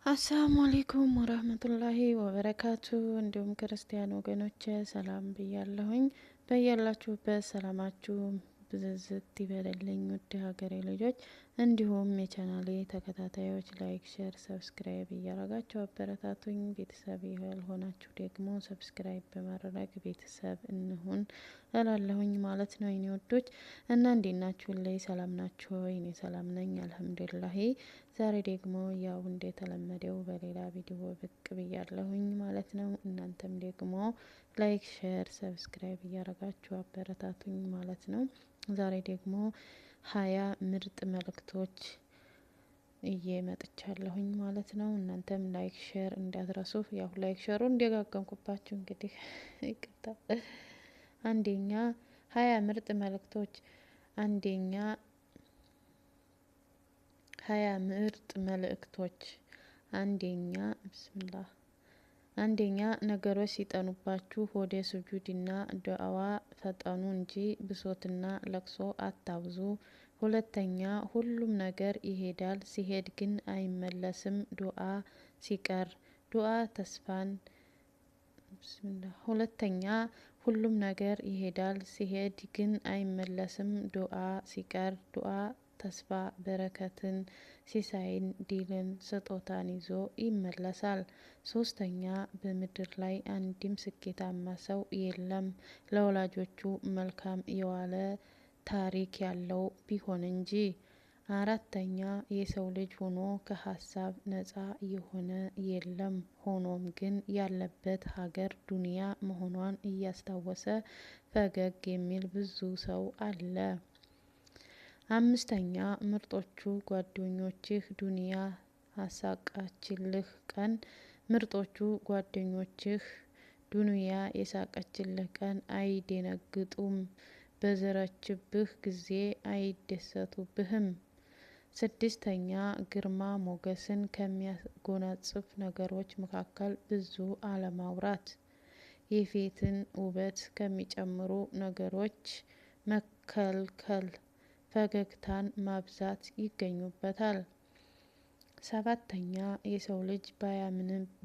አሰላሙ አሌይኩም ወረህመቱላሂ ወበረካቱ። እንዲሁም ክርስቲያን ወገኖች ሰላም ብያለሁኝ። በያላችሁበት ሰላማችሁ ብዝዝት ይበልልኝ ውድ ሀገሬ ልጆች፣ እንዲሁም የቻናሌ ተከታታዮች ላይክ፣ ሼር፣ ሰብስክራይብ እያረጋችሁ አበረታቱኝ። ቤተሰብ ያልሆናችሁ ደግሞ ሰብስክራይብ በማድረግ ቤተሰብ እንሁን እላለሁኝ ማለት ነው የኔ ወዶች እና እንዴት ናችሁ? ላይ ሰላም ናችሁ ወይ? እኔ ሰላም ነኝ አልሐምዱሊላሂ። ዛሬ ደግሞ ያው እንደተለመደው በሌላ ቪዲዮ ብቅ ብያለሁኝ ማለት ነው። እናንተም ደግሞ ላይክ፣ ሼር፣ ሰብስክራይብ እያረጋችሁ አበረታቱኝ ማለት ነው። ዛሬ ደግሞ 20 ምርጥ መልእክቶች እየመጥቻለሁኝ ማለት ነው። እናንተም ላይክ ሼር እንዳትረሱ። ያው ላይክ ሼሩ እንደጋገምኩባችሁ እንግዲህ ይቅርታ። አንደኛ 20 ምርጥ መልእክቶች አንደኛ 20 ምርጥ መልእክቶች አንደኛ ብስምላህ አንደኛ ነገሮች ሲጠኑባችሁ ወደ ስጁድና ዱዓዋ ፈጠኑ እንጂ ብሶትና ለቅሶ አታብዙ። ሁለተኛ ሁሉም ነገር ይሄዳል፣ ሲሄድ ግን አይመለስም። ዱዓ ሲቀር ዱዓ ተስፋን ሁለተኛ ሁሉም ነገር ይሄዳል፣ ሲሄድ ግን አይመለስም። ዱዓ ሲቀር ዱዓ ተስፋ በረከትን፣ ሲሳይን፣ ዲልን፣ ስጦታን ይዞ ይመለሳል። ሶስተኛ በምድር ላይ አንድም ስኬታማ ሰው የለም ለወላጆቹ መልካም የዋለ ታሪክ ያለው ቢሆን እንጂ። አራተኛ የሰው ልጅ ሆኖ ከሀሳብ ነጻ የሆነ የለም። ሆኖም ግን ያለበት ሀገር ዱንያ መሆኗን እያስታወሰ ፈገግ የሚል ብዙ ሰው አለ። አምስተኛ ምርጦቹ ጓደኞችህ ዱንያ አሳቃችልህ ቀን ምርጦቹ ጓደኞችህ ዱንያ የሳቀችልህ ቀን አይደነግጡም፣ በዘረችብህ ጊዜ አይደሰቱብህም። ስድስተኛ ግርማ ሞገስን ከሚያጎናጽፍ ነገሮች መካከል ብዙ አለማውራት፣ የፊትን ውበት ከሚጨምሩ ነገሮች መከልከል፣ ፈገግታን ማብዛት ይገኙበታል። ሰባተኛ የሰው ልጅ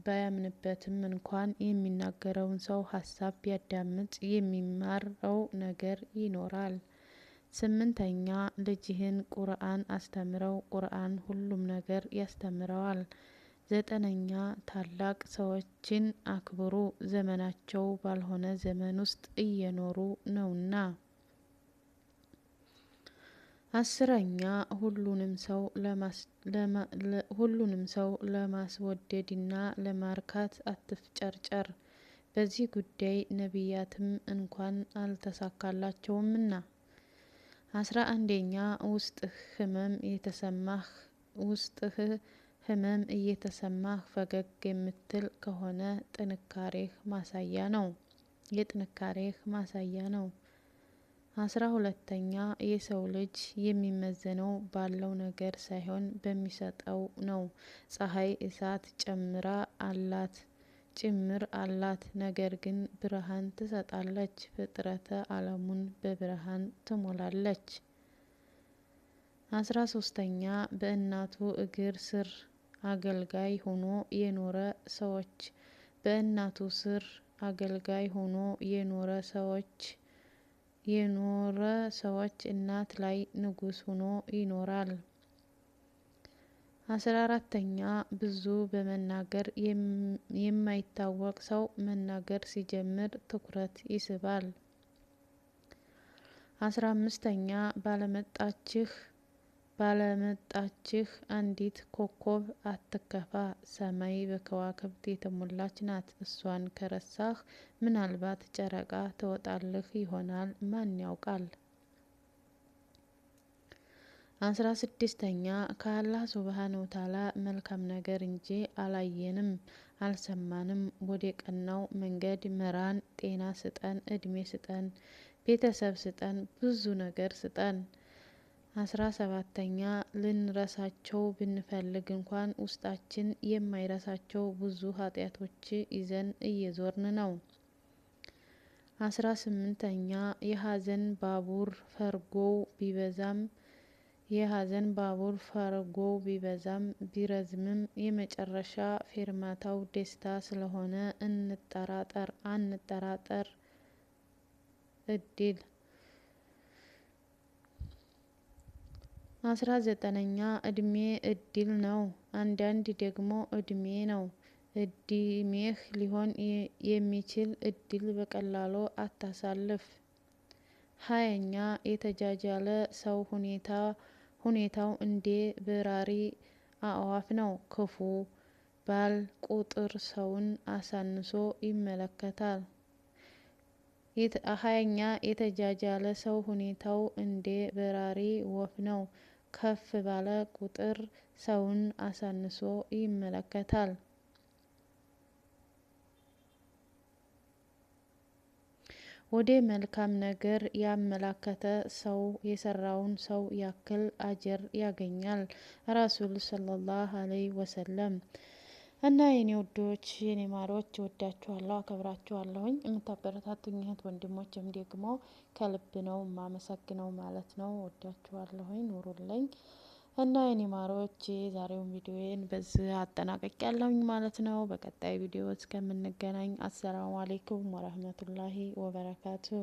ባያምንበትም እንኳን የሚናገረውን ሰው ሀሳብ ቢያዳምጥ የሚማረው ነገር ይኖራል። ስምንተኛ ልጅህን ቁርአን አስተምረው፣ ቁርአን ሁሉም ነገር ያስተምረዋል። ዘጠነኛ ታላቅ ሰዎችን አክብሩ፣ ዘመናቸው ባልሆነ ዘመን ውስጥ እየኖሩ ነውና። አስረኛ ሁሉንም ሰው ለማስወደድና ለማርካት አትፍጨርጨር፣ በዚህ ጉዳይ ነቢያትም እንኳን አልተሳካላቸውምና። 11ኛ ውስጥህ ህመም እየተሰማህ ፈገግ የምትል ከሆነ የጥንካሬህ ማሳያ ነው። 12ኛ የሰው ልጅ የሚመዘነው ባለው ነገር ሳይሆን በሚሰጠው ነው። ፀሐይ እሳት ጭምር አላት፣ ነገር ግን ብርሃን ትሰጣለች። ፍጥረተ ዓለሙን በብርሃን ትሞላለች። 13ኛ በእናቱ እግር ስር አገልጋይ ሆኖ የኖረ ሰዎች እናት ላይ ንጉስ ሆኖ ይኖራል። 14ኛ ብዙ በመናገር የማይታወቅ ሰው መናገር ሲጀምር ትኩረት ይስባል። 15ኛ ባለመጣችህ አንዲት ኮከብ አትከፋ፣ ሰማይ በከዋክብት የተሞላች ናት። እሷን ከረሳህ ምናልባት ጨረቃ ትወጣልህ ይሆናል፣ ማን ያውቃል። 16ኛ ከአላህ ሱብሃነሁ ወተዓላ መልካም ነገር እንጂ አላየንም አልሰማንም፣ ወደ ቀናው መንገድ ምራን፣ ጤና ስጠን፣ እድሜ ስጠን፣ ቤተሰብ ስጠን፣ ብዙ ነገር ስጠን። 17ኛ ልንረሳቸው ብንፈልግ እንኳን ውስጣችን የማይረሳቸው ብዙ ኃጢአቶች ይዘን እየዞርን ነው። 18ኛ የሀዘን ባቡር ፈርጎው ቢበዛም የሀዘን ባቡር ፈርጎው ቢበዛም ቢረዝምም የመጨረሻ ፌርማታው ደስታ ስለሆነ አንጠራጠር። እድል 19ኛ እድሜ እድል ነው። አንዳንድ ደግሞ እድሜ ነው። እድሜህ ሊሆን የሚችል እድል በቀላሉ አታሳልፍ። 20ኛ የተጃጃለ ሰው ሁኔታው እንደ በራሪ አዕዋፍ ነው። ክፉ ባል ቁጥር ሰውን አሳንሶ ይመለከታል። 20ኛ የተጃጃለ ሰው ሁኔታው እንደ በራሪ ወፍ ነው። ከፍ ባለ ቁጥር ሰውን አሳንሶ ይመለከታል። ወደ መልካም ነገር ያመላከተ ሰው የሰራውን ሰው ያክል አጅር ያገኛል። ረሱል ሰለላሁ ዐለይሂ ወሰለም። እና የኔ ውዶች የኔ ማሮች ወዳችኋለሁ፣ አከብራችኋለሁኝ። የምታበረታቱኝ እህት ወንድሞችም ደግሞ ከልብ ነው ማመሰግነው ማለት ነው። ወዳችኋለሁኝ፣ ኑሩልኝ። እና የኔ ማሮች ዛሬውን ቪዲዮዬን በዚህ አጠናቅቄያለሁኝ ማለት ነው። በቀጣይ ቪዲዮ እስከምንገናኝ አሰላሙ አለይኩም ወራህመቱላሂ ወበረካቱሁ።